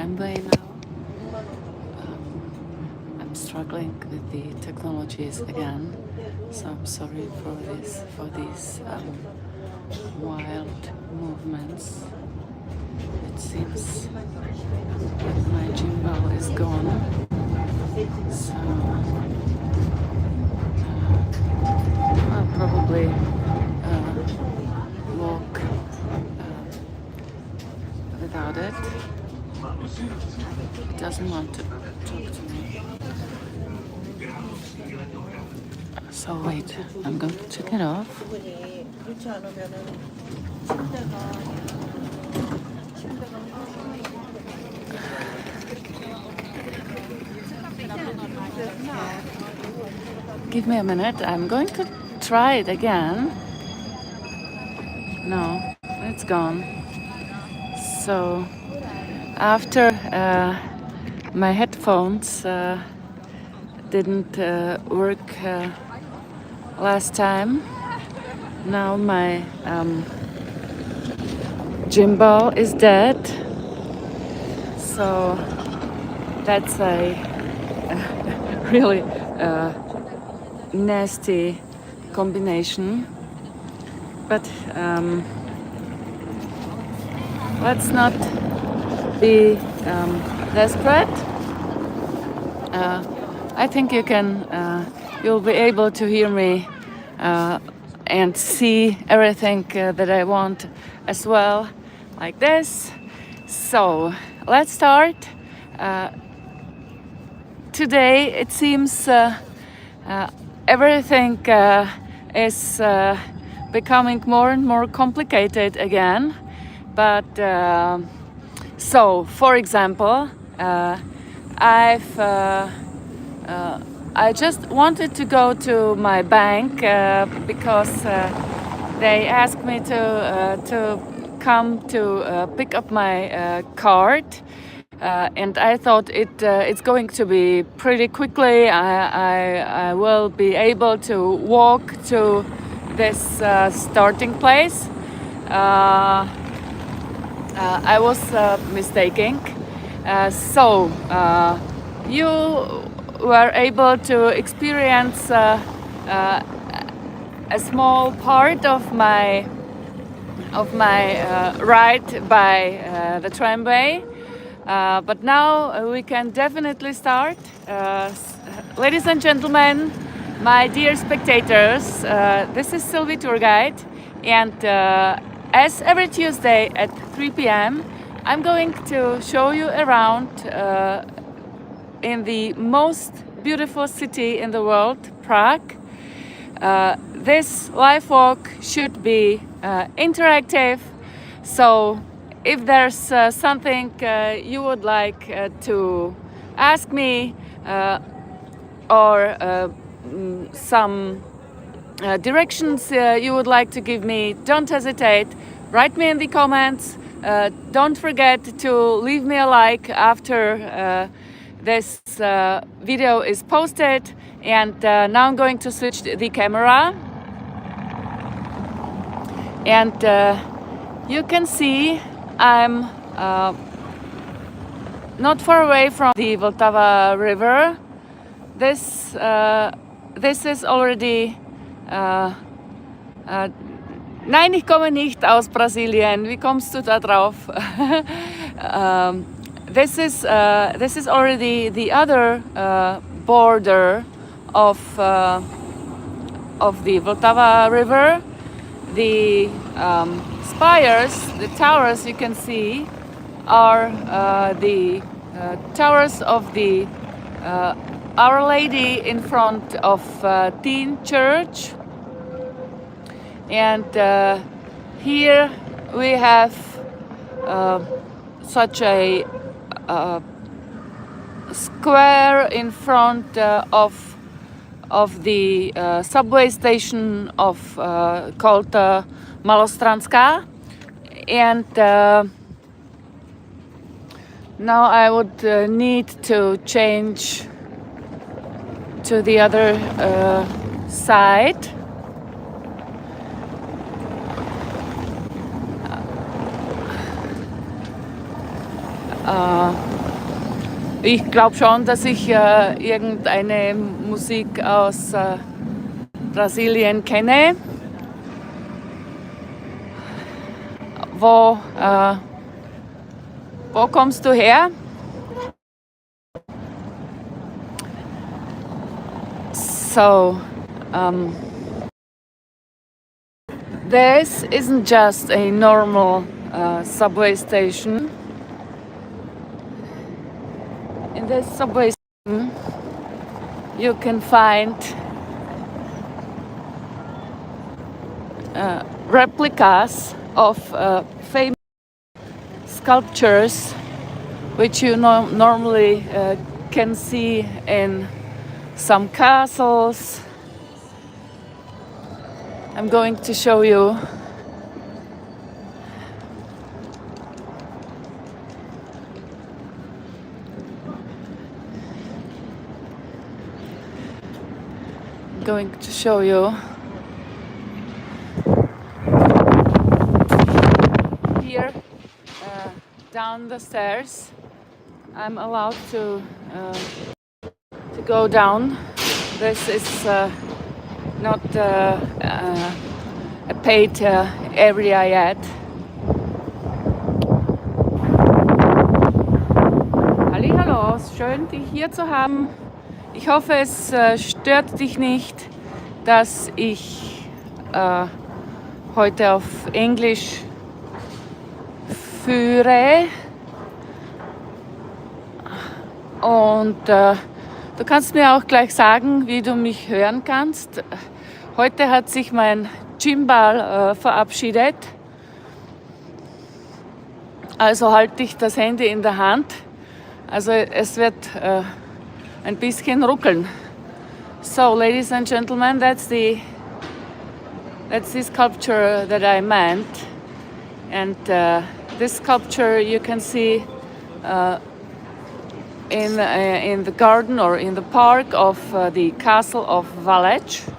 tramway now. I'm struggling with the technologies again, so I'm sorry for these wild movements. It seems that my gimbal is gone, so I'll probably walk without it. It doesn't want to talk to me. So wait, I'm going to check it off. Give me a minute, I'm going to try it again. No, it's gone. So after my headphones didn't work last time, now my gimbal is dead. So that's a really nasty combination. But let's not be desperate. I think you'll be able to hear me and see everything that I want as well, like this. So let's start. Today it seems everything is becoming more and more complicated again. But so, for example, I just wanted to go to my bank because they asked me to come to pick up my card, and I thought it's going to be pretty quickly. I will be able to walk to this starting place. I was mistaken. So you were able to experience a small part of my ride by the tramway, but now we can definitely start. Ladies and gentlemen, my dear spectators, this is Sylvie Tour Guide, and as every Tuesday at 3 p.m. I'm going to show you around in the most beautiful city in the world, Prague. This live walk should be interactive, so if there's something you would like to ask me or some directions you would like to give me, don't hesitate, write me in the comments. Don't forget to leave me a like after this video is posted. And now I'm going to switch the camera, and you can see I'm not far away from the Vltava river. This is already nein, ich komme nicht aus Brasilien. Wie kommst du da drauf? This is already the other border of the Vltava river. The spires, the towers you can see, are the towers of the Our Lady in front of Teen Church. And here we have such a square in front of the subway station of called Malostranska, and now I would need to change to the other side. Ich glaube schon, dass ich irgendeine Musik aus Brasilien kenne. Wo kommst du her? So, this isn't just a normal subway station. In this subway station, you can find replicas of famous sculptures, which you normally can see in some castles. I'm going to show you. Here, down the stairs. I'm allowed to go down. This is not a paid area yet. Hallihallo, schön dich hier zu haben. Ich hoffe, es stört dich nicht, dass ich heute auf Englisch führe. Und du kannst mir auch gleich sagen, wie du mich hören kannst. Heute hat sich mein Gimbal verabschiedet. Also halte ich das Handy in der Hand. Also es wird ein bisschen ruckeln. So, ladies and gentlemen, that's the sculpture that I meant. And this sculpture you can see in the garden or in the park of the castle of Valdštejn.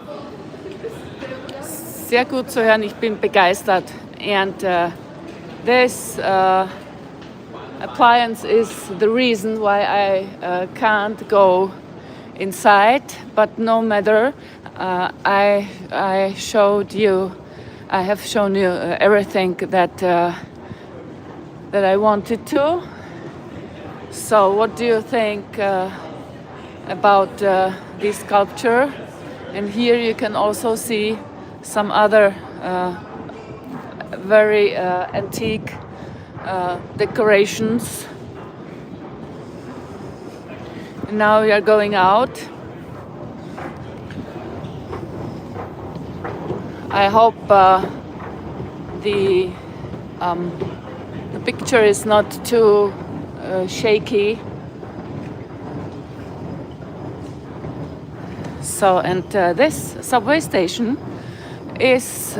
Sehr gut zu hören, ich bin begeistert. And this appliance is the reason why I can't go inside, but no matter, I have shown you everything that I wanted to. So what do you think about this sculpture? And here you can also see some other very antique decorations. Now we are going out. I hope the picture is not too shaky. So, and this subway station is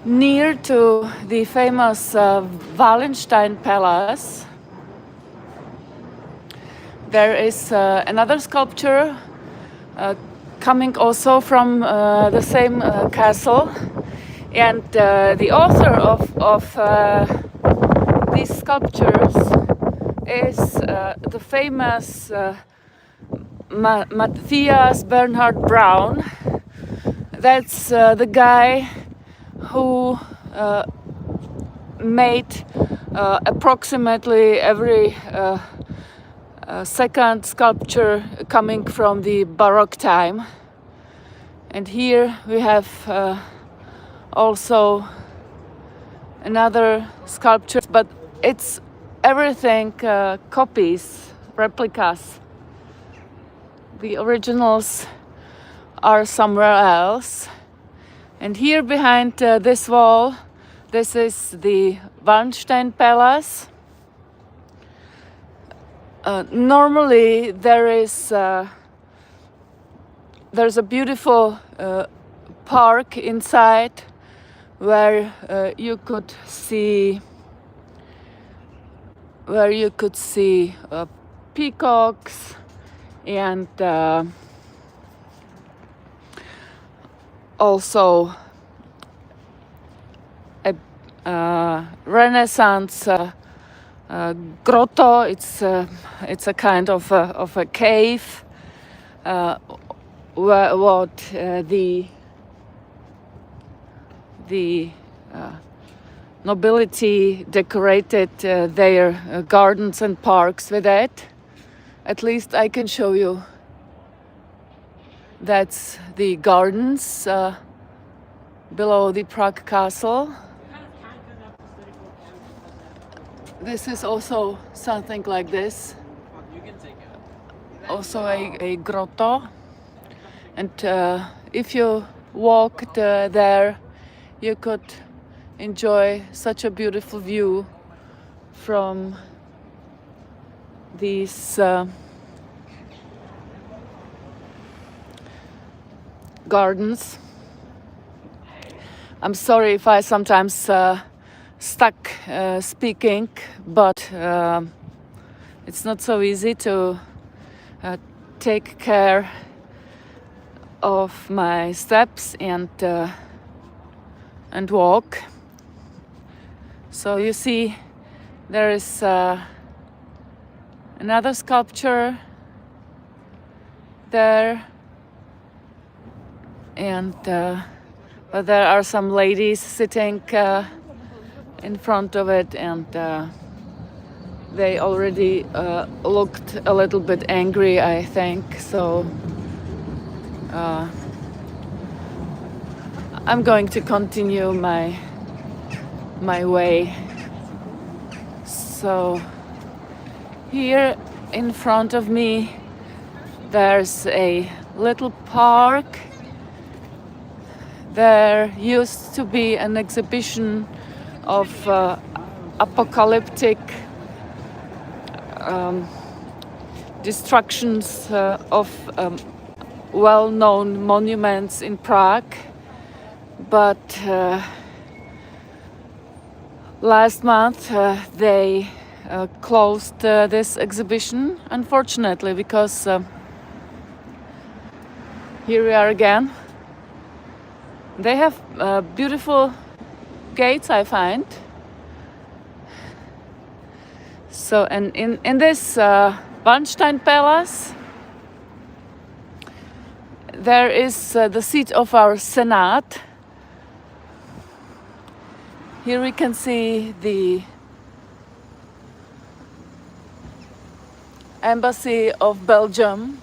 near to the famous Valdštejn Palace. There is another sculpture coming also from the same castle, and the author of these sculptures is the famous Matthias Bernhard Braun. That's the guy who made approximately every second sculpture coming from the Baroque time. And here we have also another sculpture, but it's everything copies, replicas. The originals are somewhere else. And here behind this wall, this is the Valdštejn Palace. Normally there's a beautiful park inside where you could see peacocks and also Renaissance grotto. It's a kind of a cave. What the nobility decorated their gardens and parks with it. At least I can show you. That's the gardens below the Prague castle. This is also something like this. Also a grotto. And if you walked there, you could enjoy such a beautiful view from these gardens. I'm sorry if I sometimes stuck speaking, but it's not so easy to take care of my steps and walk. So you see, there is another sculpture there, and but there are some ladies sitting in front of it, and they already looked a little bit angry, I think. So I'm going to continue my way. So here in front of me there's a little park. There used to be an exhibition of apocalyptic destructions of well-known monuments in Prague, but last month they closed this exhibition, unfortunately, because here we are again. They have beautiful gates, I find. So, and in this Valdštejn Palace, there is the seat of our Senate. Here we can see the embassy of Belgium.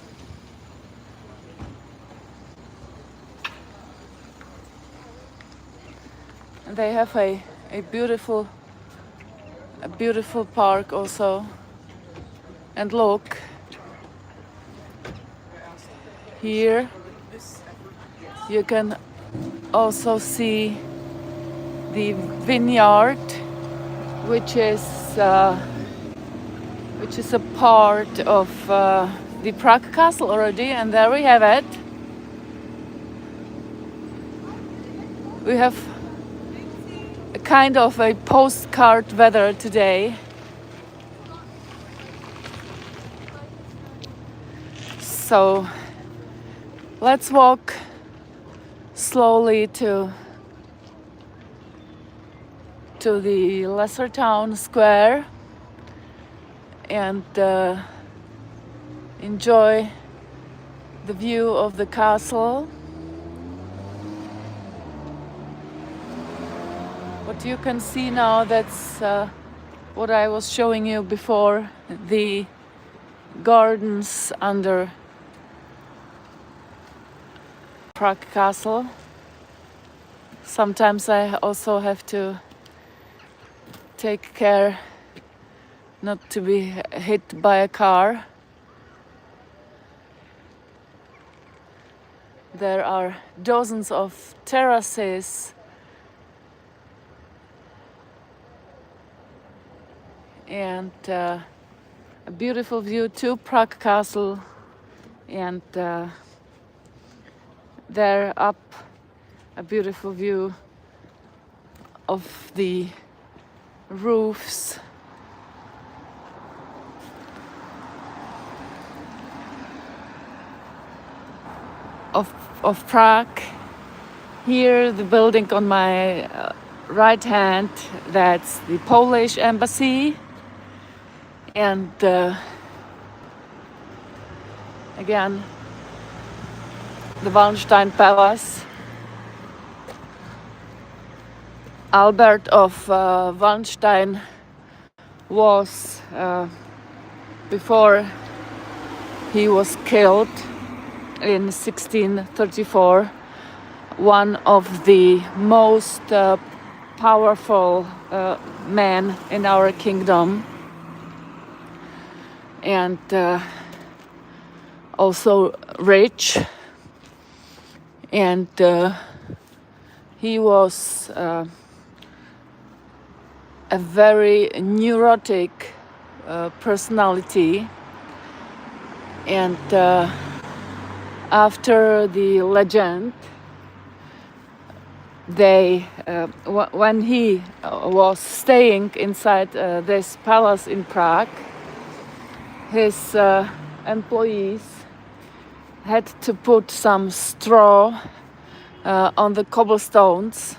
And they have a beautiful park also. And look, here you can also see the vineyard, which is a part of the Prague castle already, and there we have it. We have a kind of a postcard weather today. So let's walk slowly to the lesser town square and enjoy the view of the castle. What you can see now, that's what I was showing you before, the gardens under Prague Castle. Sometimes I also have to take care not to be hit by a car. There are dozens of terraces and a beautiful view to Prague Castle, and there up a beautiful view of the roofs of Prague. Here, the building on my right hand, that's the Polish embassy, and again the Valdštejn Palace. Albert of Valdštejn was, before he was killed in 1634, one of the most powerful men in our kingdom, and also rich, and he was a very neurotic personality, and after the legend, when he was staying inside this palace in Prague, his employees had to put some straw on the cobblestones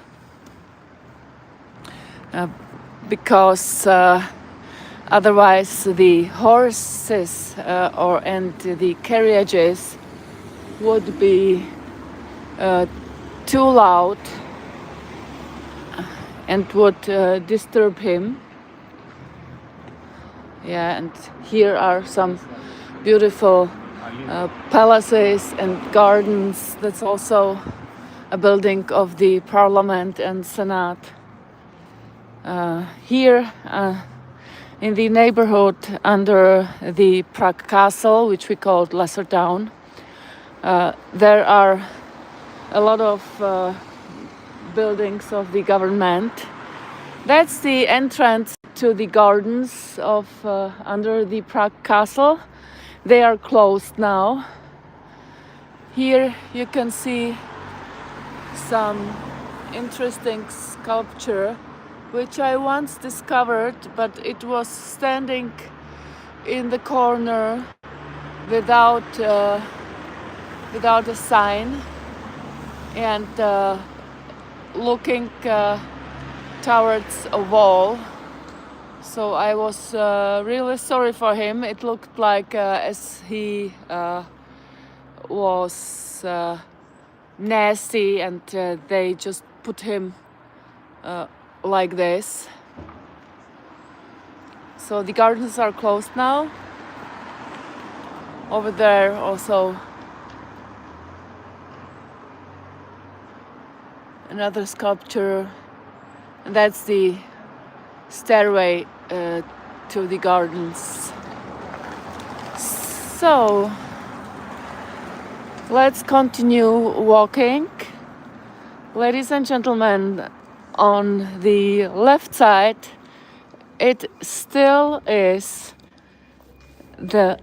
because otherwise the horses and the carriages would be too loud and would disturb him. Yeah, and here are some beautiful palaces and gardens. That's also a building of the Parliament and Senate. Here in the neighborhood under the Prague Castle, which we called Lesser Town, there are a lot of buildings of the government. That's the entrance to the gardens of under the Prague Castle. They are closed now. Here you can see some interesting sculpture which I once discovered, but it was standing in the corner without a sign and looking towards a wall. So I was really sorry for him. It looked like as he was nasty, and they just put him like this. So the gardens are closed now. Over there also another sculpture, and that's the stairway to the gardens. So let's continue walking. Ladies and gentlemen, on the left side it still is the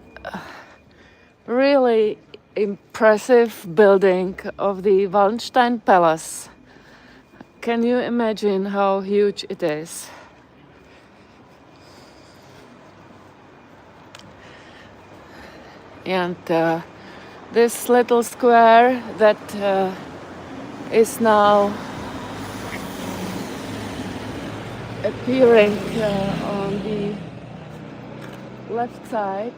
really impressive building of the Valdštejn Palace. Can you imagine how huge it is? And this little square that is now appearing on the left side,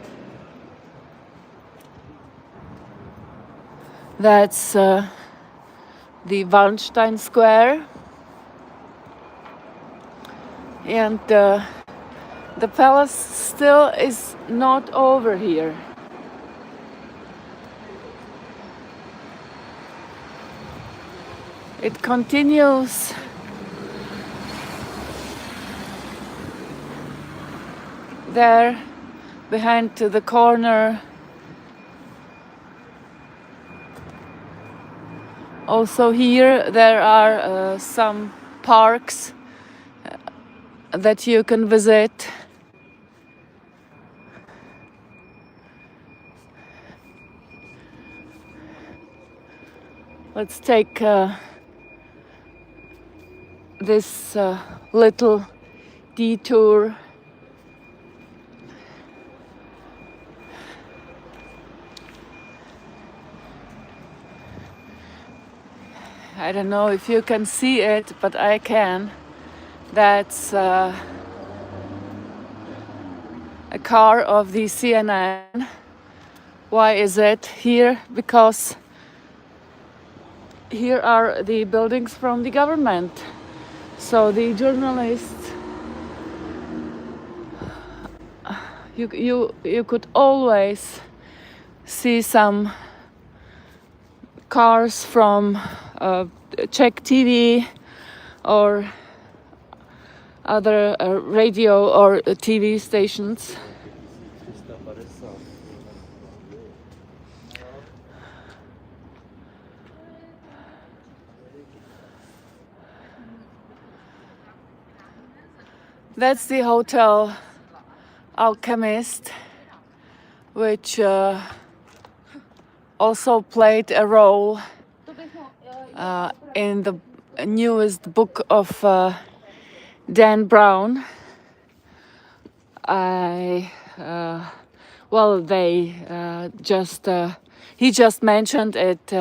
that's the Valdštejn Square, and the palace still is not over here. It continues there behind the corner. Also here there are some parks that you can visit. Let's take this little detour. I don't know if you can see it, but I can. That's a car of the CNN. Why is it here? Because here are the buildings from the government. So the journalists, you could always see some cars from Czech TV or other radio or TV stations. That's the Hotel Alchemist, which also played a role in the newest book of Dan Brown. He just mentioned it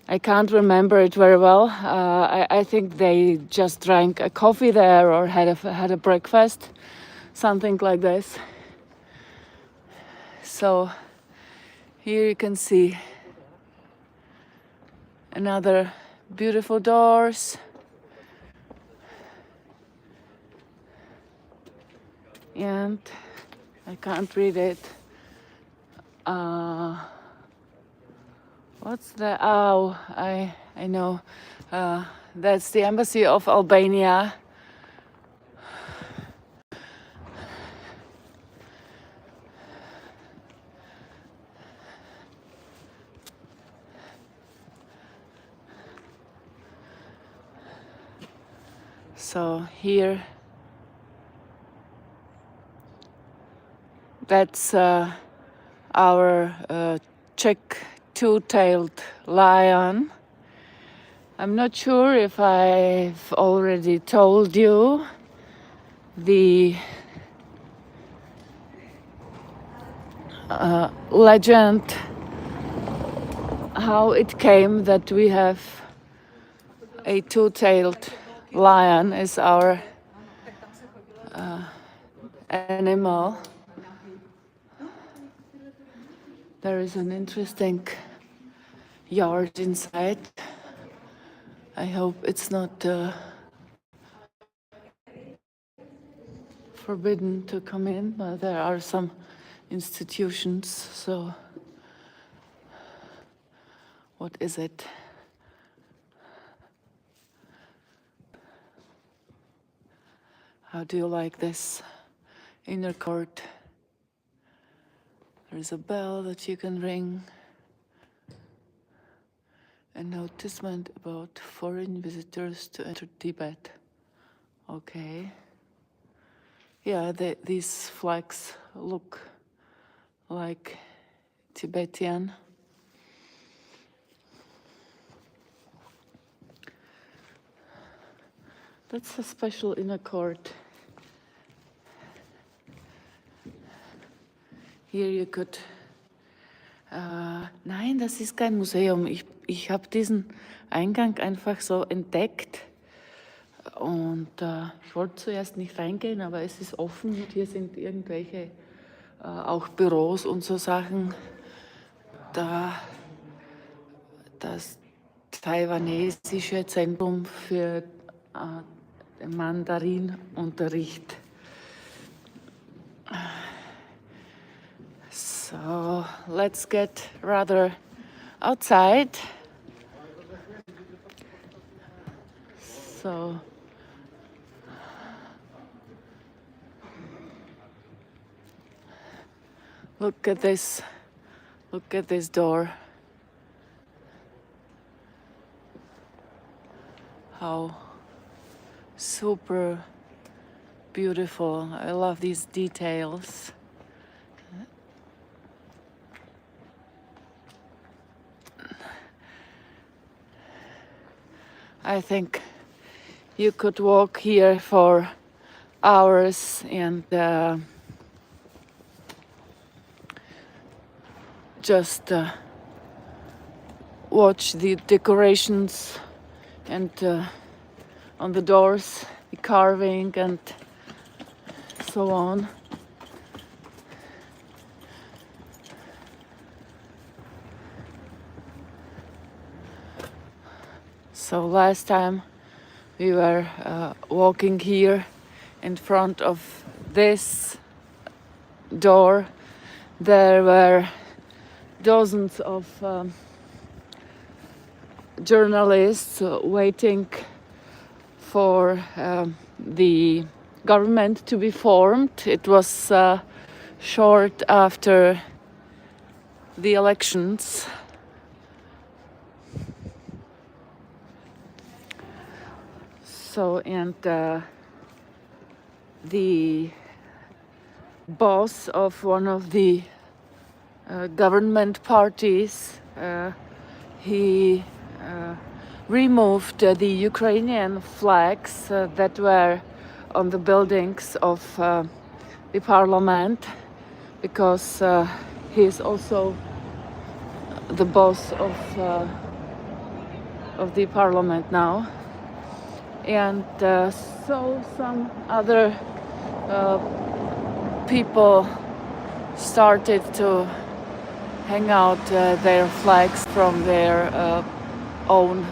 I can't remember it very well. I think they just drank a coffee there or had a breakfast, something like this. So here you can see another beautiful doors. And I can't read it. What's that? Oh, I know. That's the embassy of Albania. So here, that's our Czech two-tailed lion. I'm not sure if I've already told you the legend, how it came that we have a two-tailed lion as our animal. There is an interesting yard inside. I hope it's not forbidden to come in, but there are some institutions, so what is it? How do you like this inner court? There's a bell that you can ring. A noticement about foreign visitors to enter Tibet. Okay. Yeah, these flags look like Tibetan. That's a special inner court. Here you could... nein, das ist kein Museum. Ich habe diesen Eingang einfach so entdeckt. Und ich wollte zuerst nicht reingehen, aber es ist offen und hier sind irgendwelche auch Büros und so Sachen. Das taiwanesische Zentrum für den Mandarinunterricht. So let's get rather outside. So look at this door. How super beautiful. I love these details. I think you could walk here for hours and just watch the decorations and on the doors, the carving and so on. So last time we were walking here in front of this door, there were dozens of journalists waiting for the government to be formed. It was short after the elections. So, and the boss of one of the government parties, he removed the Ukrainian flags that were on the buildings of the parliament, because he is also the boss of the parliament now. And so some other people started to hang out their flags from their own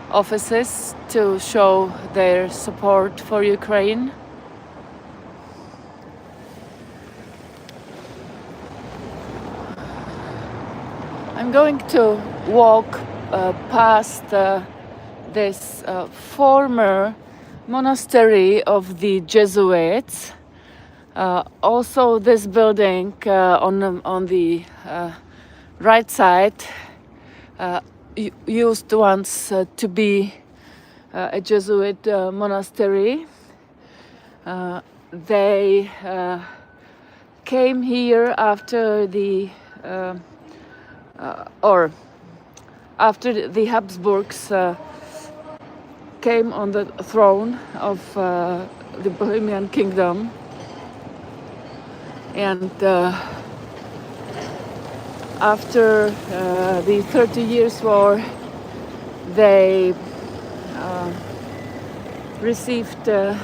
offices to show their support for Ukraine. I'm going to walk past this former monastery of the Jesuits. Also, this building on the right side used once to be a Jesuit monastery. They came here after the after the Habsburgs came on the throne of the Bohemian Kingdom, and after the 30 Years' War, they received the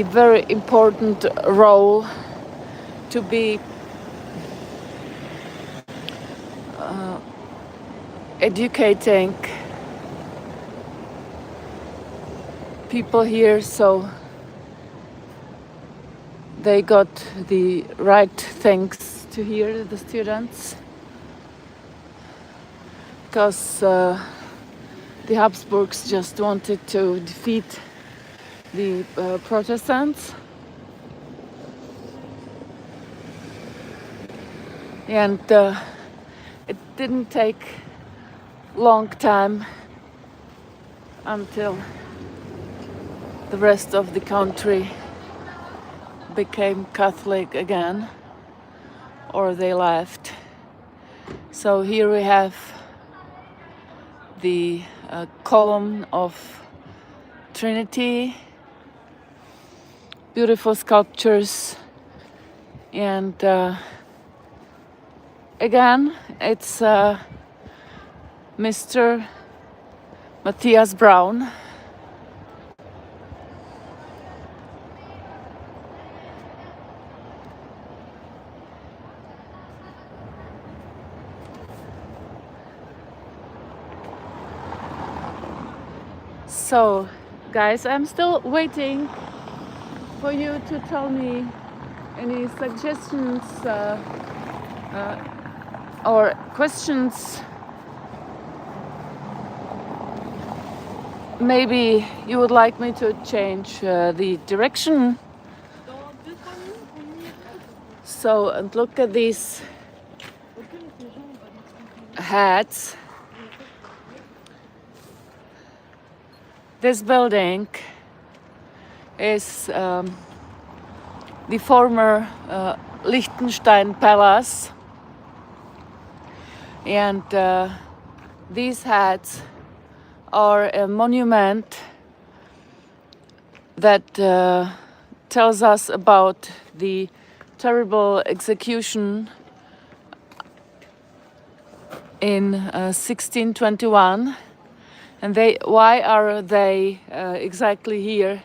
very important role to be educating people here, so they got the right things to hear, the students, because the Habsburgs just wanted to defeat the Protestants. And it didn't take long time until the rest of the country became Catholic again, or they left. So here we have the column of Trinity, beautiful sculptures, and again it's Mr. Matthias Braun. So, guys, I'm still waiting for you to tell me any suggestions or questions. Maybe you would like me to change the direction. So, and look at these hats. This building is the former Valdštejn Palace, and these hats are a monument that tells us about the terrible execution in 1621. And why are they exactly here?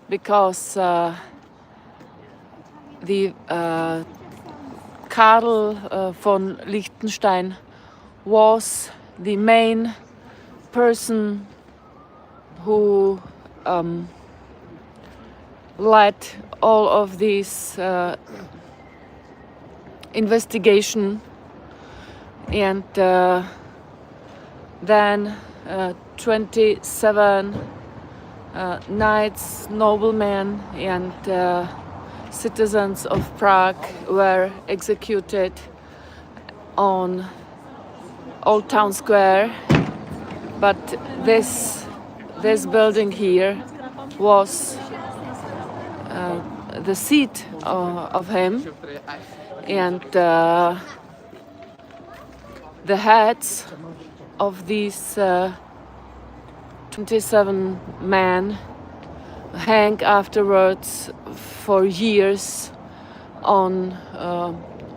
Because the Karl von Liechtenstein was the main person who led all of these investigation, and then 27 knights, noblemen, and citizens of Prague were executed on Old Town Square. But this building here was the seat of him, and the heads of these 27 men hang afterwards for years on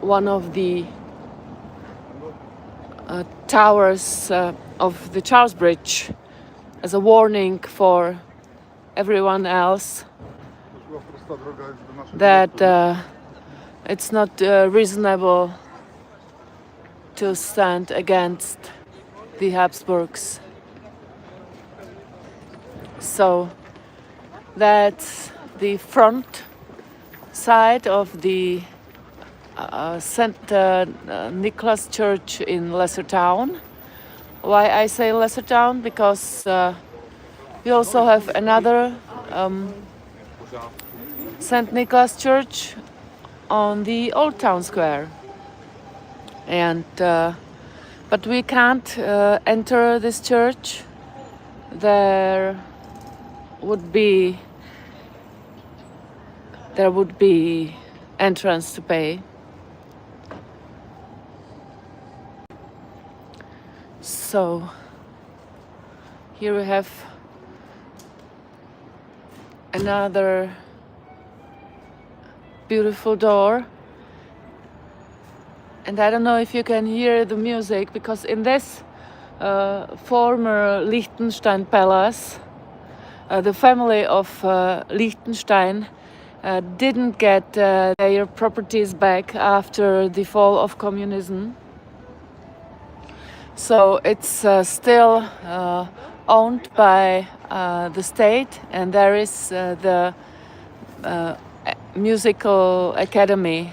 one of the towers of the Charles Bridge as a warning for everyone else that it's not reasonable to stand against the Habsburgs. So that's the front side of the St. Nicholas Church in Lesser Town. Why I say Lesser Town? Because we also have another St. Nicholas Church on the Old Town Square. And but we can't enter this church. There would be entrance to pay. So here we have another beautiful door, and I don't know if you can hear the music, because in this former Liechtenstein Palace, the family of Liechtenstein didn't get their properties back after the fall of communism. So it's still owned by the state, and there is the musical academy.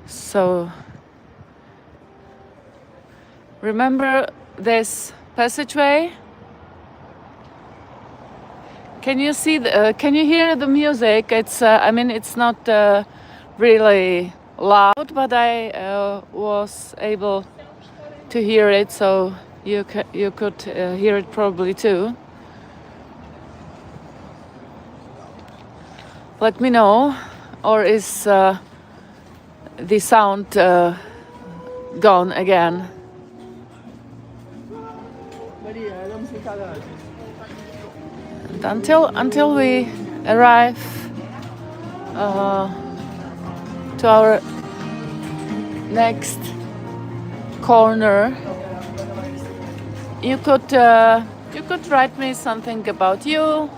So remember this passageway? Can you see? Can you hear the music? It's. I mean, it's not really loud, but I was able to hear it, so you could hear it probably too. Let me know, or is the sound gone again? And until we arrive to our next corner, you could write me something about you,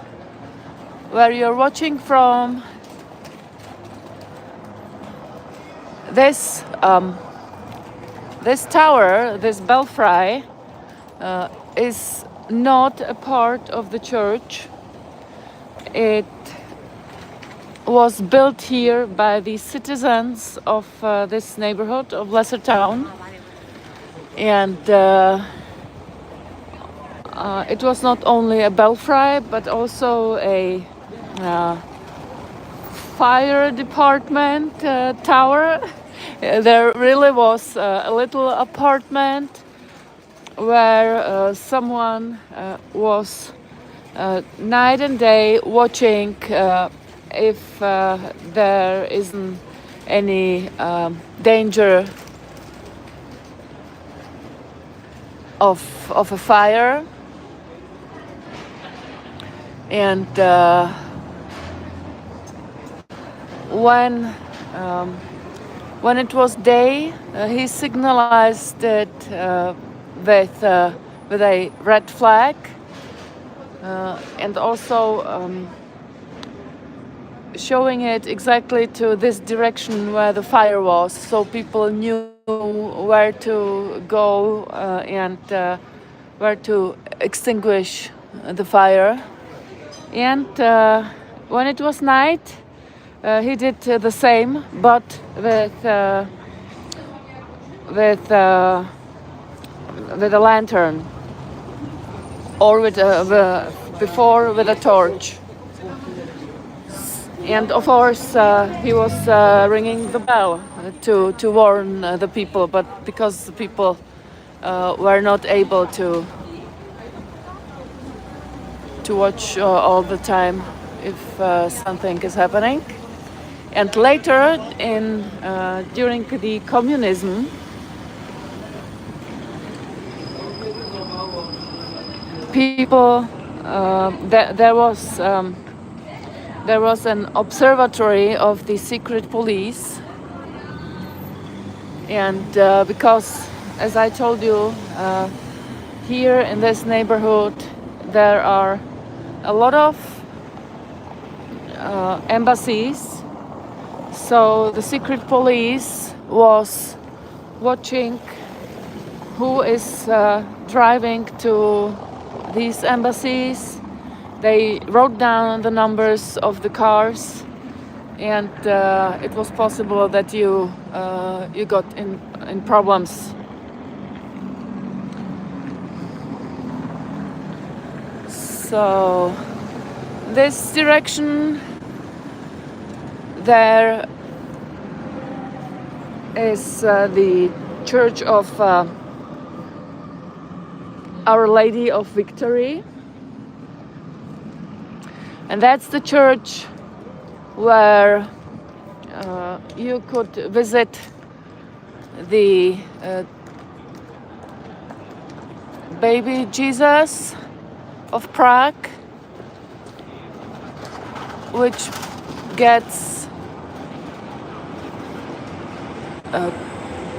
where you're watching from. This tower, this belfry, is not a part of the church. It was built here by the citizens of this neighborhood of Lesser Town, and it was not only a belfry but also a fire department tower. There really was a little apartment where someone was night and day watching if there isn't any danger of a fire. And when when it was day, he signalized it with a red flag, and also showing it exactly to this direction where the fire was, so people knew where to go and where to extinguish the fire. And when it was night, he did the same, but with a lantern, or before with a torch. And of course, he was ringing the bell to warn the people, but because the people were not able to watch all the time if something is happening. And later, during the communism, people there was an observatory of the secret police, and because, as I told you, here in this neighborhood there are a lot of embassies, so the secret police was watching who is driving to these embassies. They wrote down the numbers of the cars, and it was possible that you got in problems. So this direction, there is the Church of Our Lady of Victory. And that's the church where you could visit the baby Jesus of Prague, which gets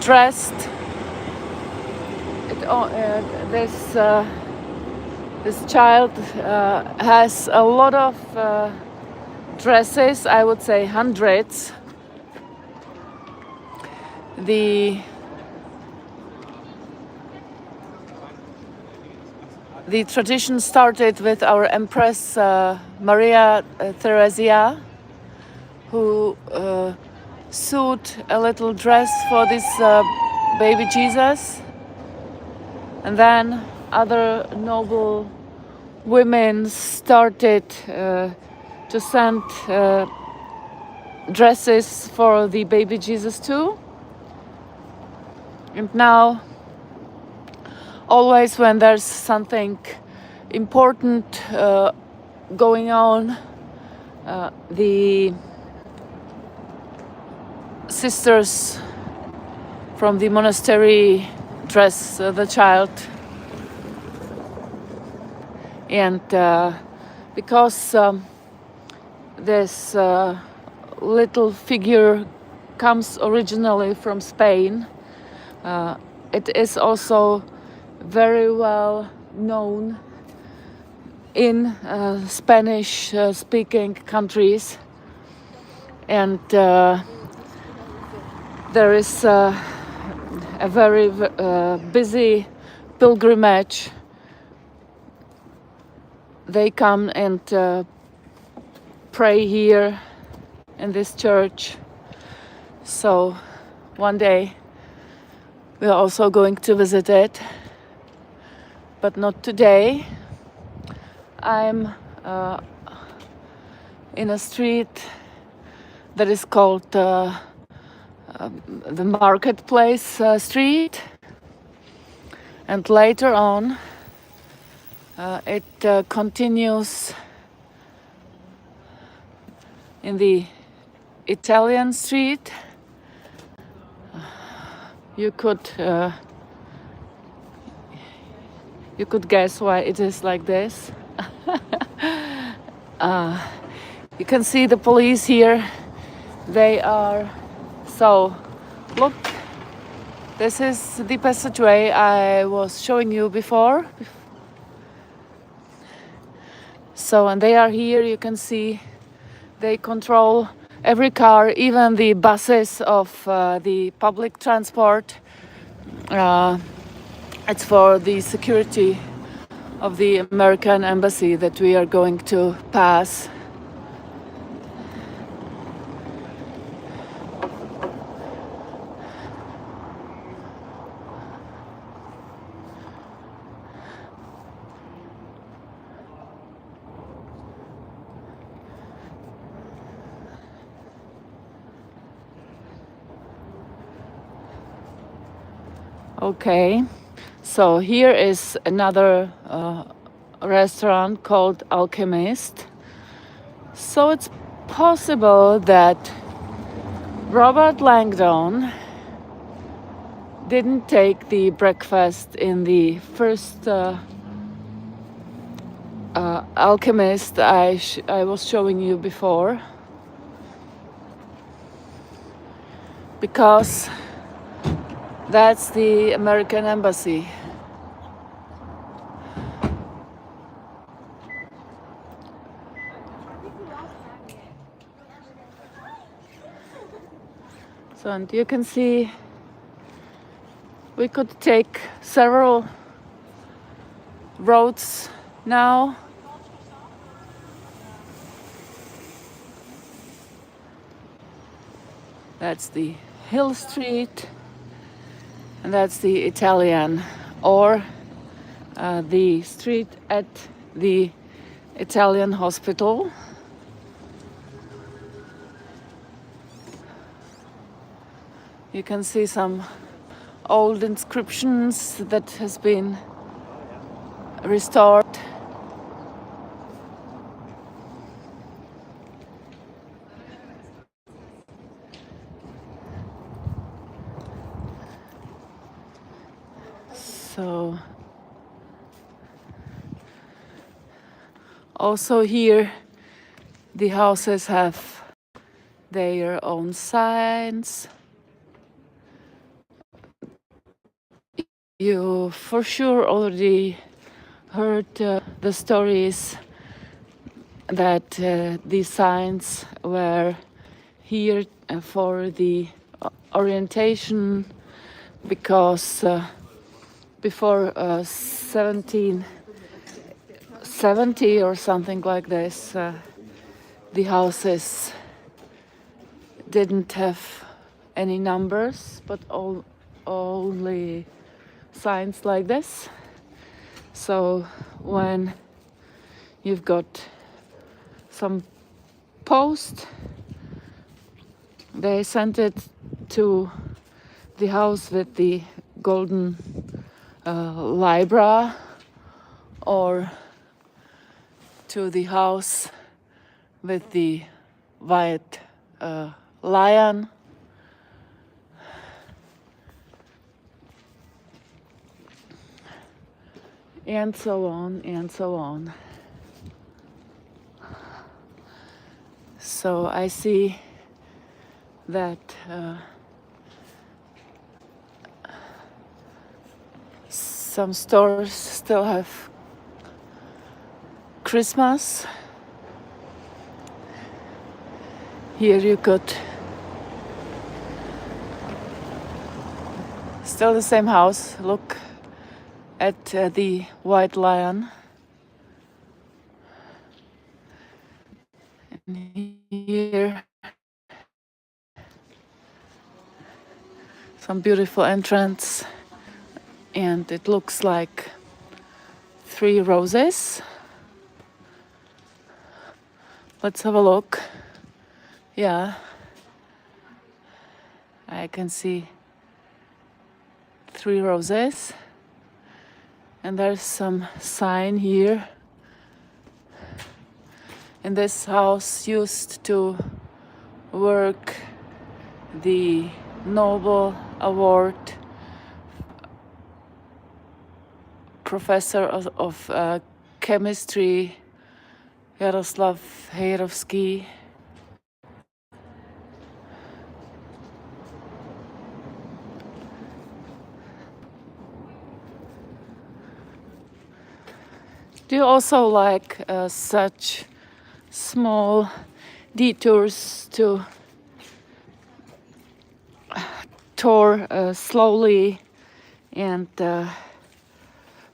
dressed. This child has a lot of dresses, I would say hundreds. The tradition started with our Empress Maria Theresia, who sewed a little dress for this baby Jesus, and then other noble women started to send dresses for the baby Jesus too. And now, always when there's something important going on, the sisters from the monastery dress the child. And because this little figure comes originally from Spain, it is also very well known in Spanish speaking countries, and there is a very busy pilgrimage. They come and pray here in this church. So one day we're also going to visit it, but not today. I'm in a street that is called the Marketplace Street, and later on it continues in the Italian street. You could guess why it is like this. You can see the police here They are, so look, this is the passageway I was showing you before. So, and they are here, you can see they control every car, even the buses of the public transport. It's for the security of the American embassy that we are going to pass. Okay, so here is another restaurant called Alchemist. So it's possible that Robert Langdon didn't take the breakfast in the first Alchemist I was showing you before, because that's the American embassy. So, and you can see we could take several roads now. That's the Hill Street, and that's the Italian, or the street at the Italian hospital. You can see some old inscriptions that has been restored. So also here the houses have their own signs. You for sure already heard the stories that these signs were here for the orientation, because before 1770 or something like this, the houses didn't have any numbers, but only signs like this. So when you've got some post, they sent it to the house with the golden libra, or to the house with the white lion. And so on, and so on. So I see that some stores still have Christmas. Here you could, still the same house, look at the white lion. And here some beautiful entrance, and it looks like 3 roses. Let's have a look. Yeah, I can see 3 roses. And there's some sign here. And this house used to work the Nobel Award professor of chemistry, Jaroslav Hejrovský. Do you also like such small detours to tour slowly and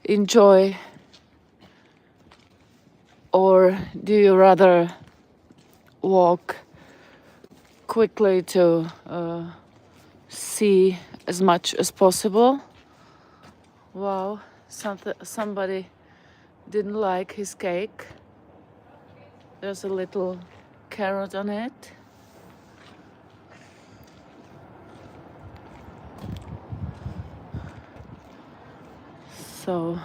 enjoy, or do you rather walk quickly to see as much as possible? Wow, somebody didn't like his cake. There's a little carrot on it. So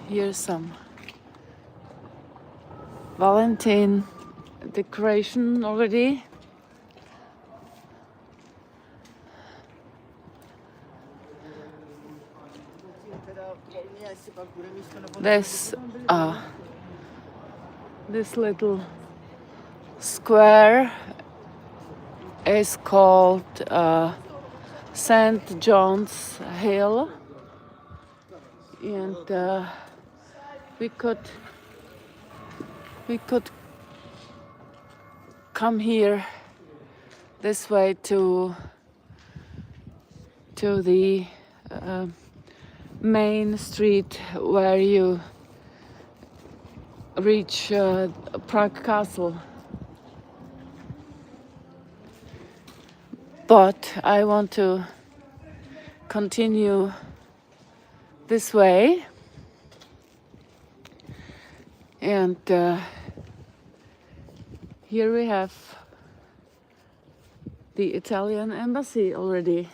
here's some Valentine decoration already. This little square is called St. John's Hill, and we could come here this way to the main street where you reach Prague Castle. But I want to continue this way, and here we have the Italian embassy already.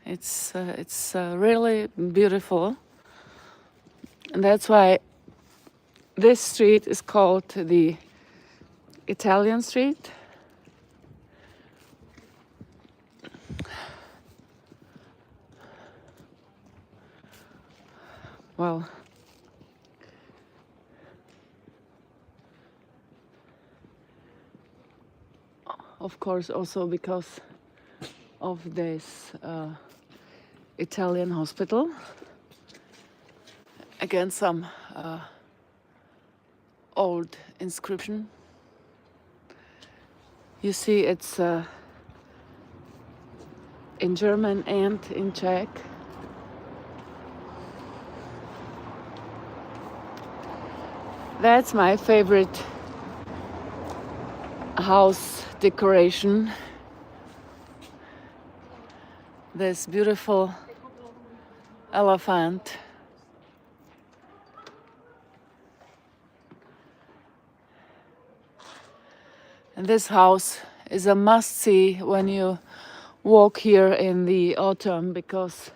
It's really beautiful, and that's why this street is called the Italian Street. Well, of course, also because of this Italian hospital. Again, some old inscription. You see, it's in German and in Czech. That's my favorite house decoration. This beautiful elephant. And this house is a must-see when you walk here in the autumn, because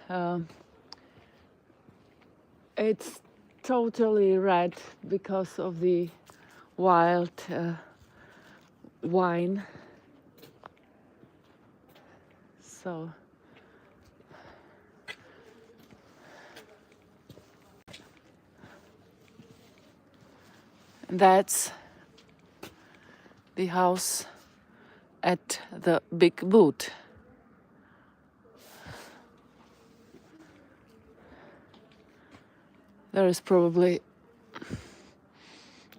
it's totally red because of the wild wine. So that's the house at the Big Boot. There is probably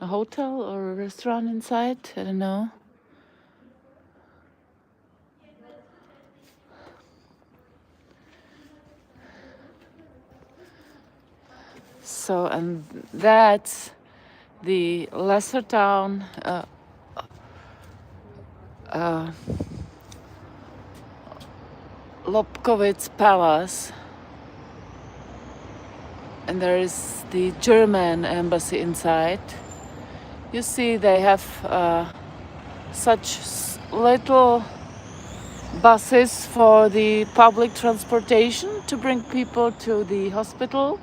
a hotel or a restaurant inside, I don't know. So, and that's the lesser town Lobkowitz Palace, and there is the German embassy inside. You see, they have such little buses for the public transportation to bring people to the hospital.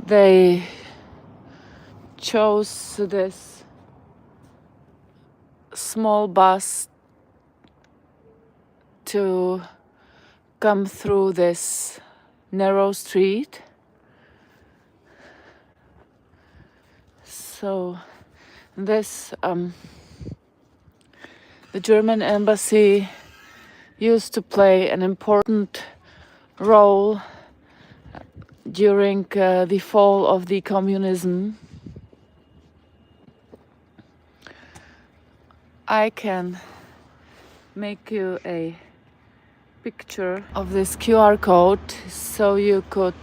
They chose this small bus to come through this narrow street. So this the German embassy used to play an important role during the fall of the communism. I can make you a picture of this QR code so you could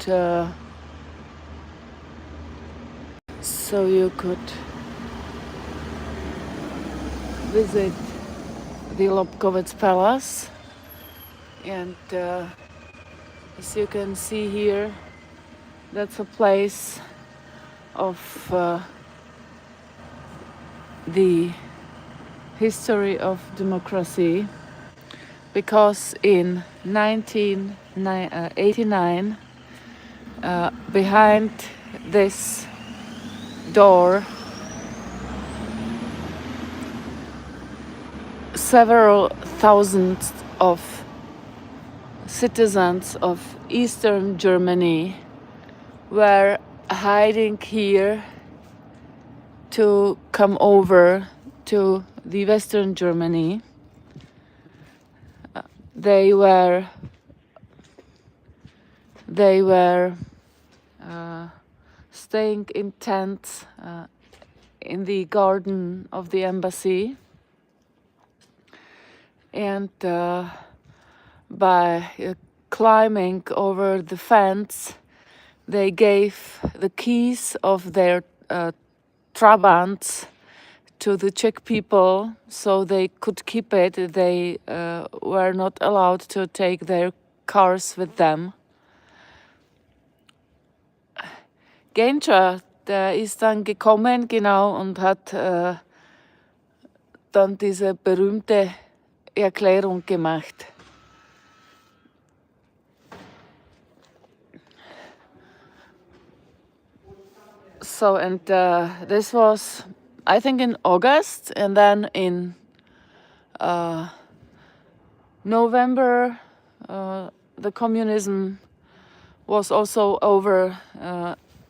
visit the Valdštejn Palace, and as you can see here, that's a place of the history of democracy, because in 1989 behind this door several thousands of citizens of Eastern Germany were hiding here to come over to the Western Germany. They were staying in tents in the garden of the embassy, and by climbing over the fence, they gave the keys of their Trabants to the Czech people so they could keep it. They were not allowed to take their cars with them. Genscher, der ist dann gekommen, genau, und hat dann diese berühmte Erklärung gemacht. So, and this was, I think, in August, and then in November, the communism was also over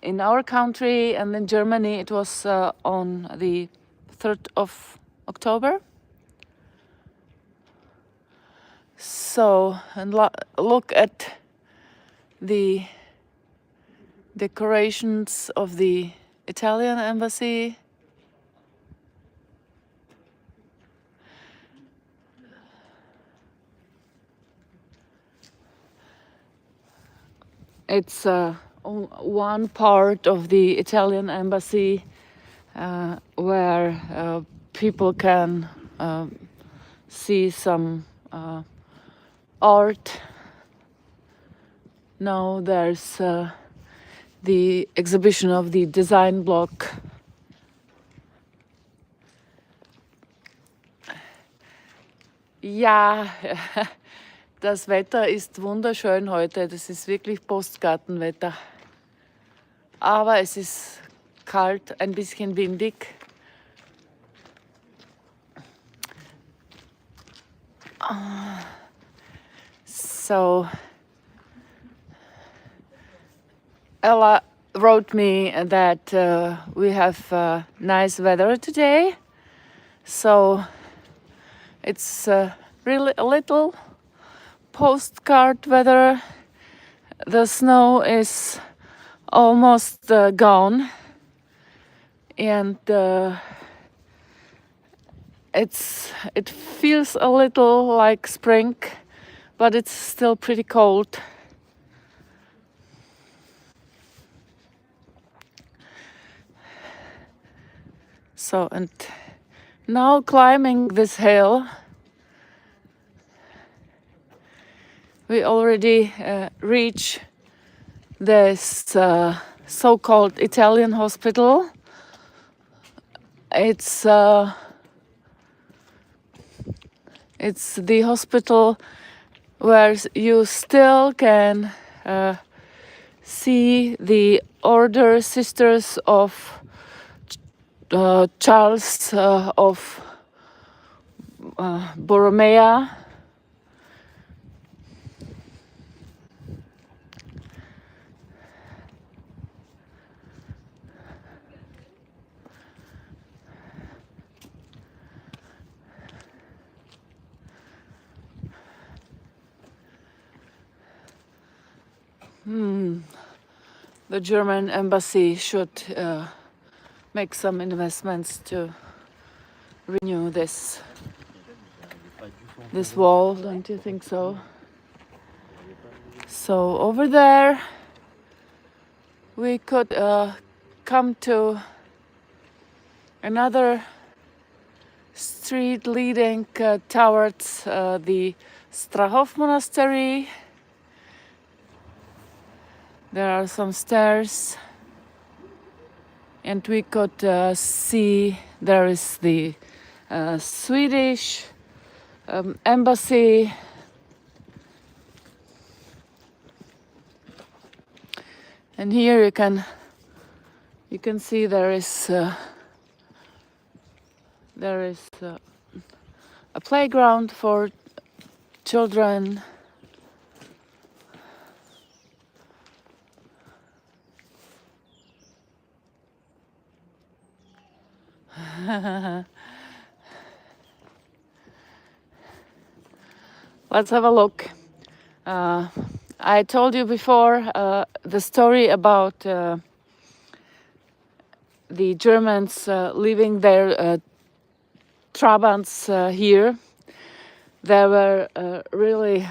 in our country, and in Germany it was on the 3rd of October. So, and look at the decorations of the Italian embassy. It's one part of the Italian embassy where people can see some art. Now there's the exhibition of the design block. Ja, das Wetter ist wunderschön heute. Das ist wirklich Postgartenwetter. Aber es ist kalt, ein bisschen windig. So Ella wrote me that we have nice weather today. So it's really a little postcard weather. The snow is almost gone, and it feels a little like spring, but it's still pretty cold. So, and now climbing this hill, we already reach this so-called Italian hospital. It's the hospital where you still can see the Order Sisters of Charles of Borromea. the German embassy should make some investments to renew this wall, don't you think so? So over there we could come to another street leading towards the Strahov Monastery. There are some stairs, and we could see there is the Swedish embassy. And here you can see there is a playground for children. Let's have a look. I told you before the story about the Germans leaving their Trabants here. There were really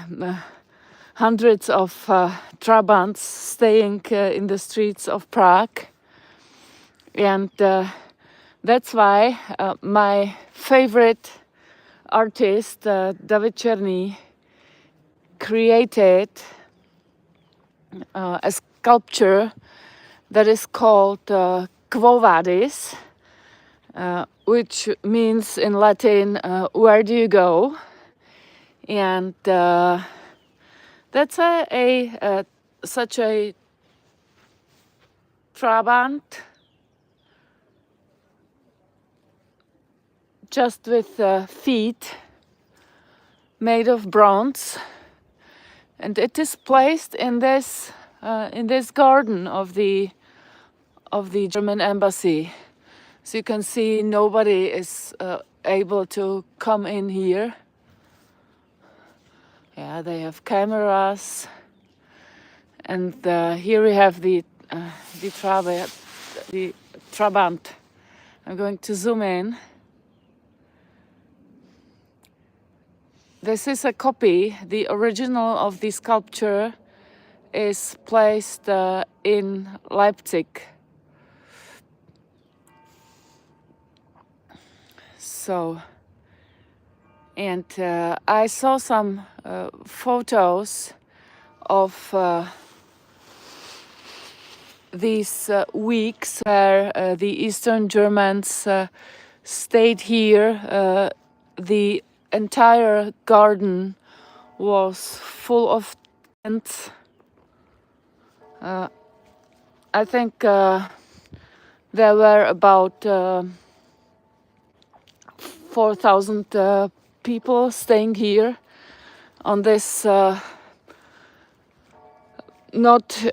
hundreds of Trabants staying in the streets of Prague, and that's why my favorite artist, David Černý, created a sculpture that is called Quo Vadis, which means in Latin, where do you go? And that's such a Trabant, just with feet made of bronze, and it is placed in this garden of the German embassy. So you can see nobody is able to come in here. Yeah, they have cameras, and here we have the Trabant. I'm going to zoom in. This is a copy. The original of the sculpture is placed in Leipzig. So, and I saw some photos of these weeks where the Eastern Germans stayed here. The entire garden was full of tents. I think there were about 4,000 people staying here on this not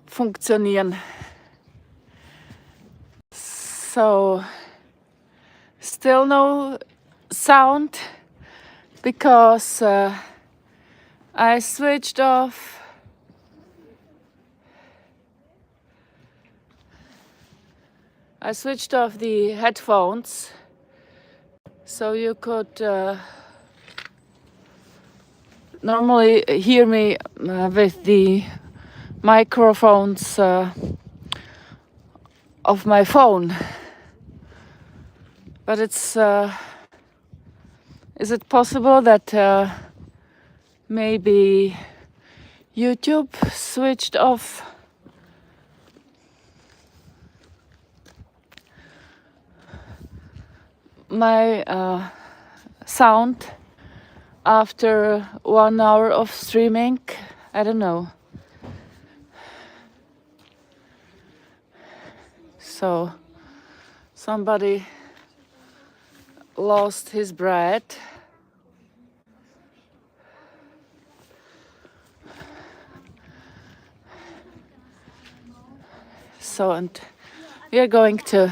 funktionieren. So, still no sound because I switched off the headphones so you could normally hear me with the microphones of my phone. But it's is it possible that maybe YouTube switched off my sound after 1 hour of streaming? I don't know. So somebody lost his bread. So, and we are going to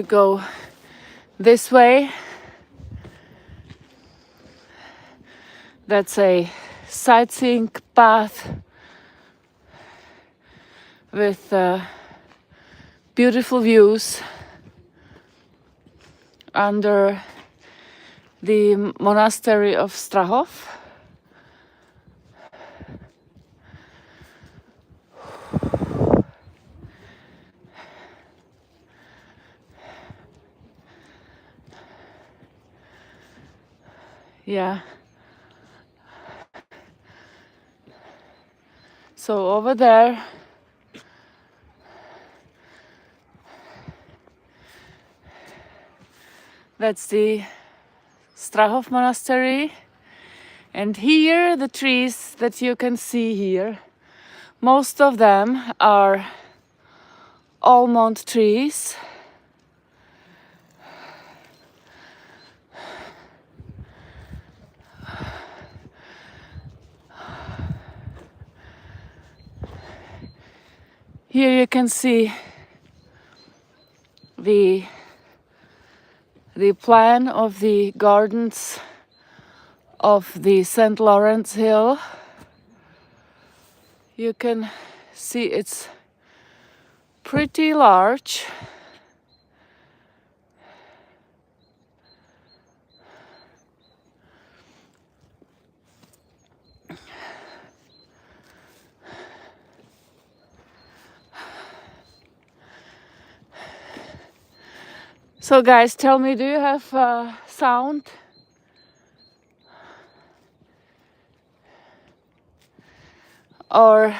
go this way. That's a sightseeing path with beautiful views under the monastery of Strahov. Yeah. So over there, that's the Strahov Monastery. And here, the trees that you can see here, most of them are almond trees. Here you can see the plan of the gardens of the St. Lawrence Hill. You can see it's pretty large. So guys, tell me, do you have sound? Or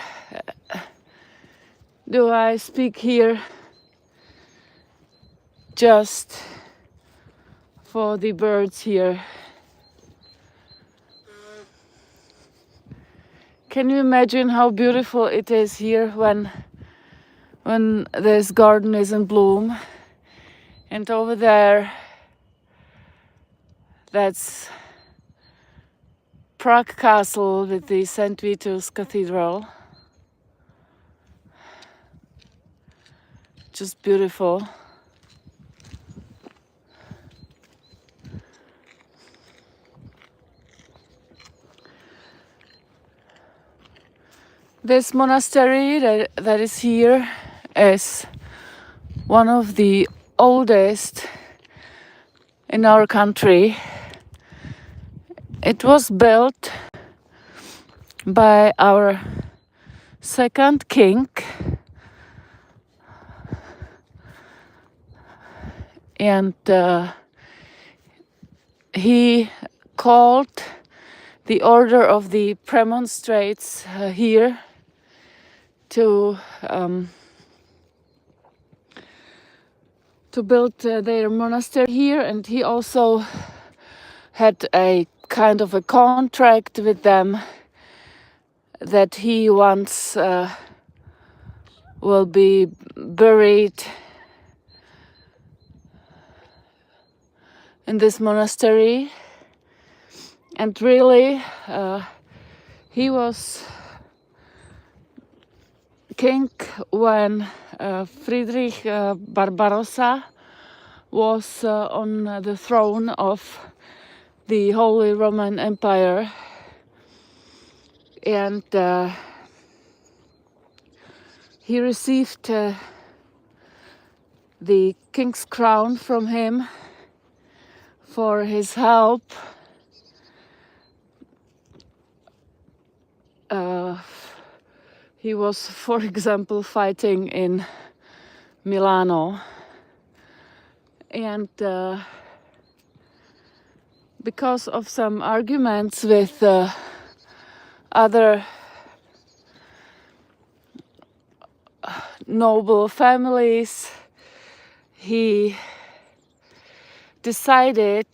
do I speak here just for the birds here? Can you imagine how beautiful it is here when this garden is in bloom? And over there, that's Prague Castle with the St. Vitus Cathedral. Just beautiful. This monastery that is here is one of the oldest in our country. It was built by our second king, and he called the order of the premonstrates here to build their monastery here, and he also had a kind of a contract with them that he once will be buried in this monastery. And really, He was king when Friedrich Barbarossa was on the throne of the Holy Roman Empire, and he received the king's crown from him for his help he was, for example, fighting in Milano, and because of some arguments with other noble families, he decided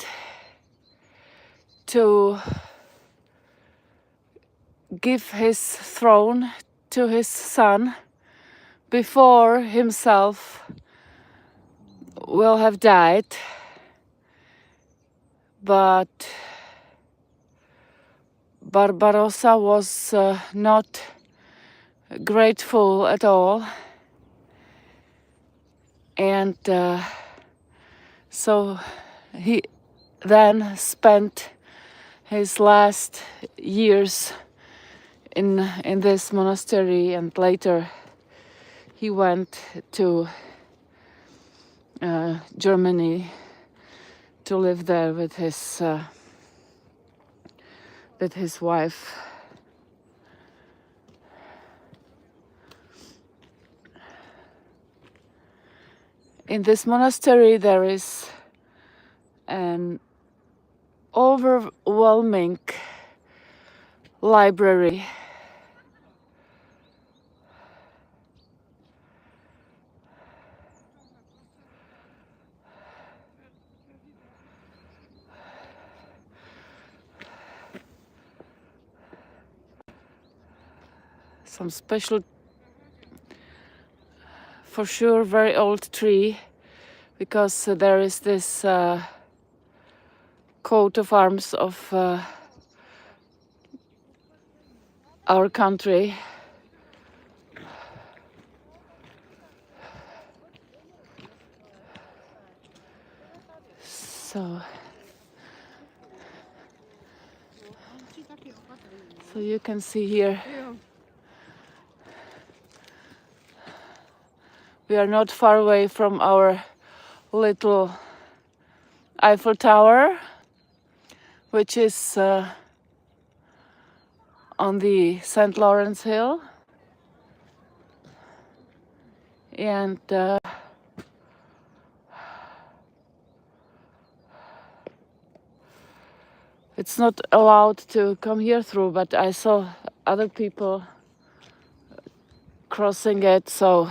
to give his throne to his son before himself will have died. But Barbarossa was not grateful at all, and so he then spent his last years in this monastery, and later he went to Germany to live there with his wife. In this monastery there is an overwhelming library. Some special, for sure, very old tree, because there is this coat of arms of our country. So you can see here, we are not far away from our little Eiffel Tower, which is on the St. Lawrence Hill, and it's not allowed to come here through, but I saw other people crossing it, so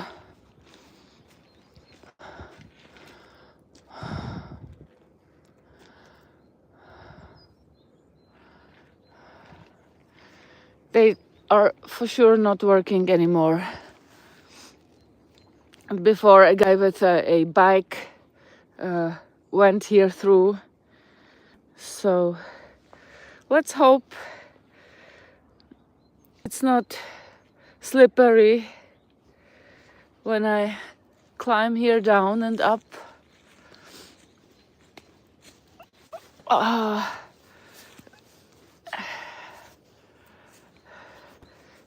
they are for sure not working anymore. Before, a guy with a bike went here through, so let's hope it's not slippery when I climb here down and up.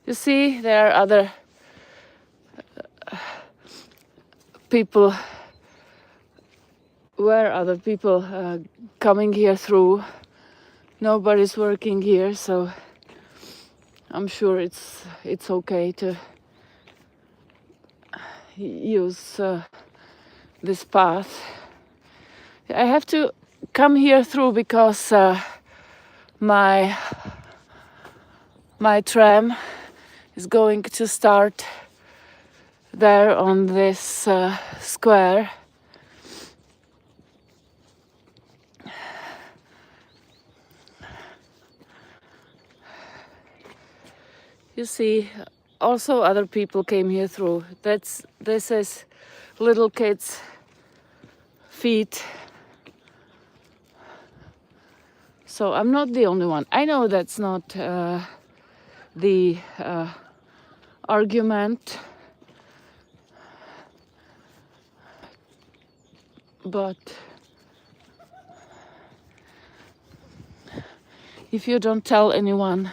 You see, there are other people, other people coming here through. Nobody's working here, so I'm sure it's okay to use this path. I have to come here through because my tram is going to start there on this square. You see, also other people came here through. This is little kids' feet. So I'm not the only one. I know that's not the argument, but if you don't tell anyone,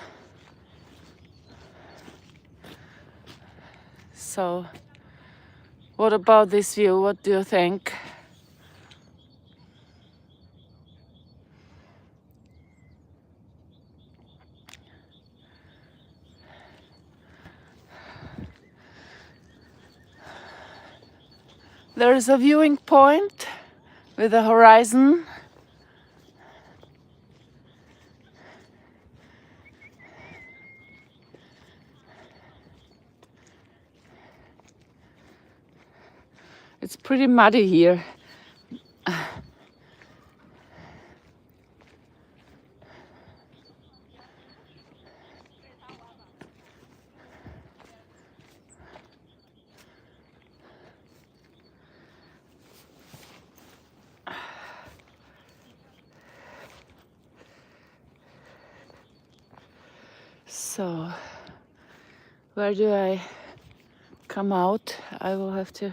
so what about this view? What do you think? There is a viewing point with a horizon. It's pretty muddy here. So, where do I come out? I will have to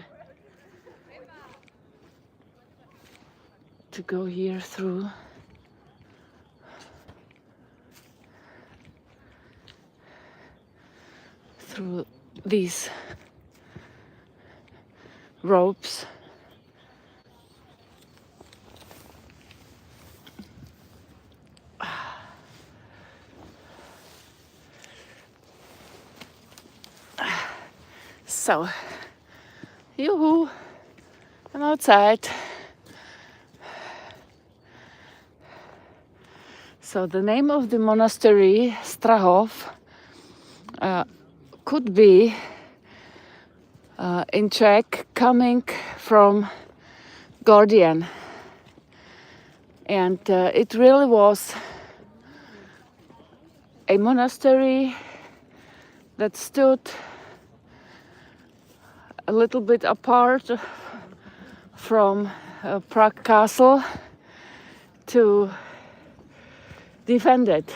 go here through these ropes. So, yoo-hoo, I'm outside. So the name of the monastery, Strahov, could be in Czech coming from guardian. And it really was a monastery that stood a little bit apart from Prague castle to defend it.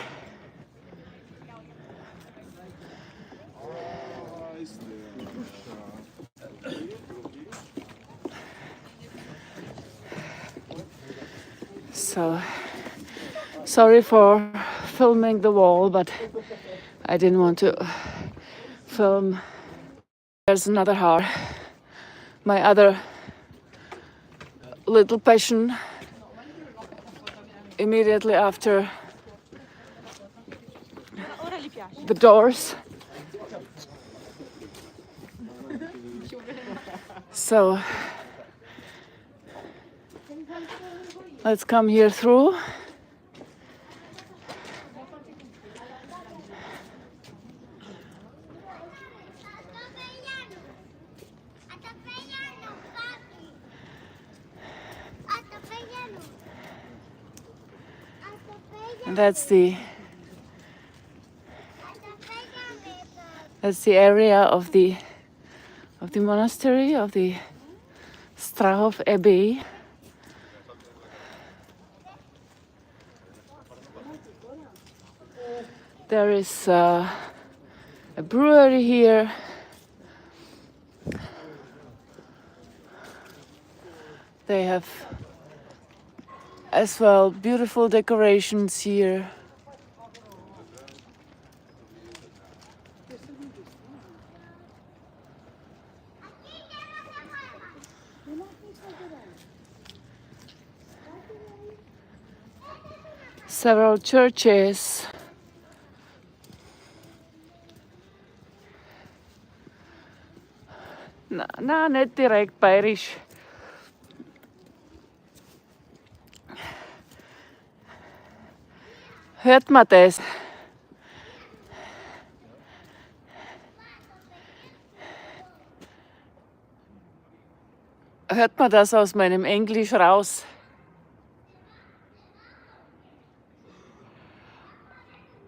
So, sorry for filming the wall, but I didn't want to film. There's another heart. My other little passion immediately after the doors. So let's come here through. And that's the area of the monastery, of the Strahov Abbey. There is a brewery here. They have as well beautiful decorations here. Several churches. No, not direkt bayerisch. Hört man das? Hört man das aus meinem Englisch raus?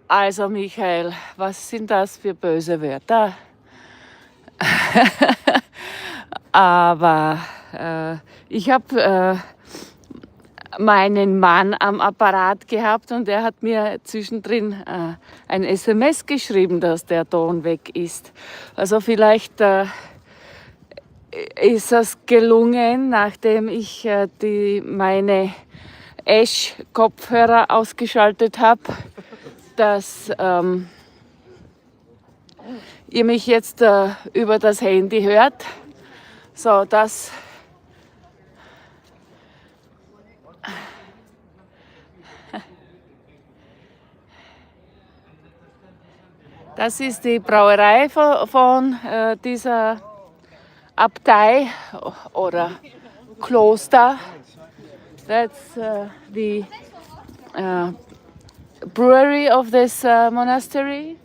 Also Michael, was sind das für böse Wörter? Aber ich habe meinen Mann am Apparat gehabt und er hat mir zwischendrin ein SMS geschrieben, dass der Ton weg ist. Also vielleicht ist es gelungen, nachdem ich meine Ash-Kopfhörer ausgeschaltet habe, dass ihr mich jetzt über das Handy hört. So, das ist die Brauerei von dieser Abtei oder Kloster. That's the brewery of this monastery.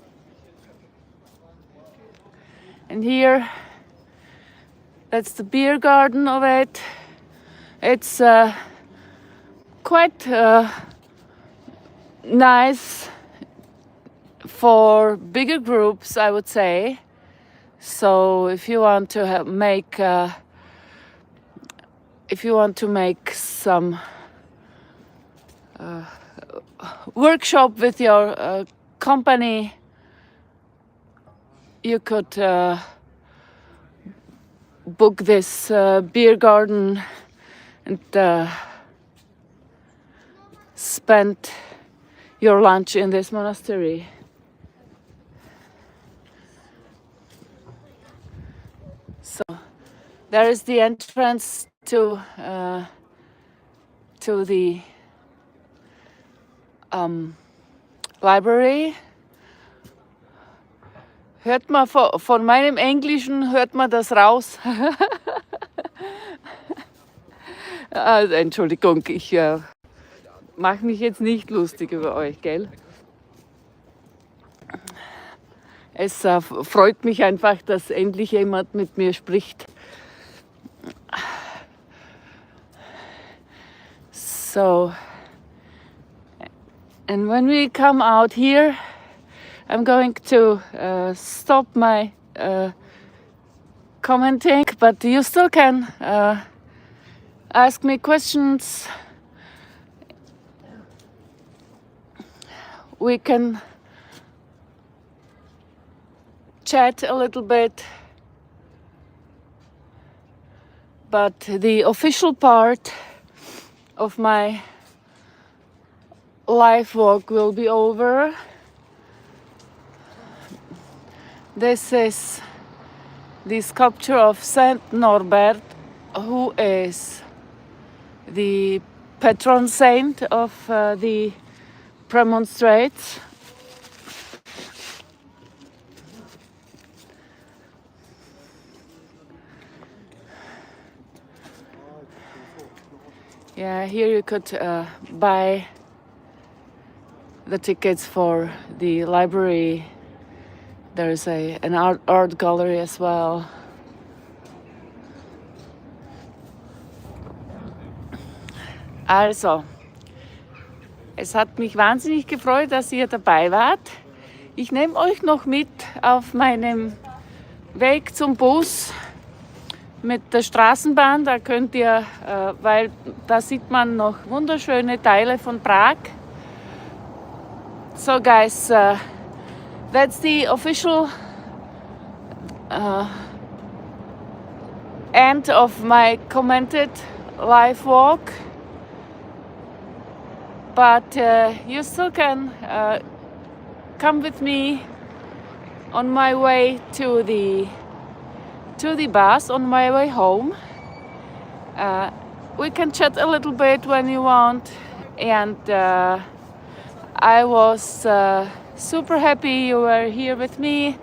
And here, that's the beer garden of it. It's quite nice for bigger groups, I would say. So if you want to make some workshop with your company, you could book this beer garden and spend your lunch in this monastery. So there is the entrance to the library. Hört man von meinem Englischen, hört man das raus? Entschuldigung, ich mache mich jetzt nicht lustig über euch, gell? Es freut mich einfach, dass endlich jemand mit mir spricht. So, and when we come out here, I'm going to stop my commenting, but you still can ask me questions. We can chat a little bit, but the official part of my life walk will be over. This is the sculpture of Saint Norbert, who is the patron saint of the Premonstrates. Yeah, here you could buy the tickets for the library. There's an art gallery as well. Also, es hat mich wahnsinnig gefreut, dass ihr dabei wart. Ich nehme euch noch mit auf meinem Weg zum Bus mit der Straßenbahn. Da könnt ihr, weil da sieht man noch wunderschöne Teile von Prag. So guys, that's the official end of my commented live walk. But you still can come with me on my way to the bus, on my way home. We can chat a little bit when you want, and I was super happy you were here with me.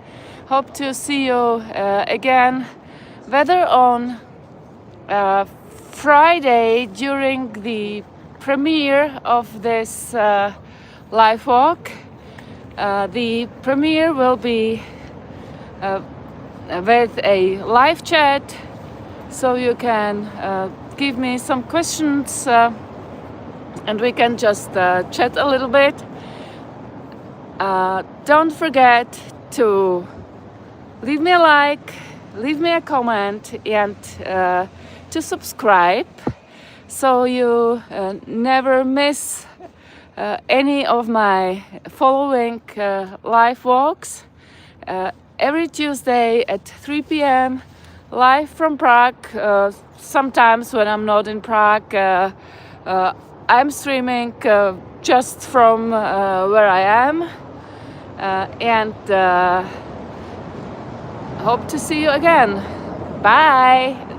Hope to see you again, whether on Friday during the premiere of this live walk. The premiere will be with a live chat, so you can give me some questions and we can just chat a little bit. Don't forget to leave me a like, leave me a comment, and to subscribe. so you never miss any of my following live walks. Every Tuesday at 3 p.m. live from Prague. Sometimes when I'm not in Prague, I'm streaming just from where I am, and hope to see you again. Bye!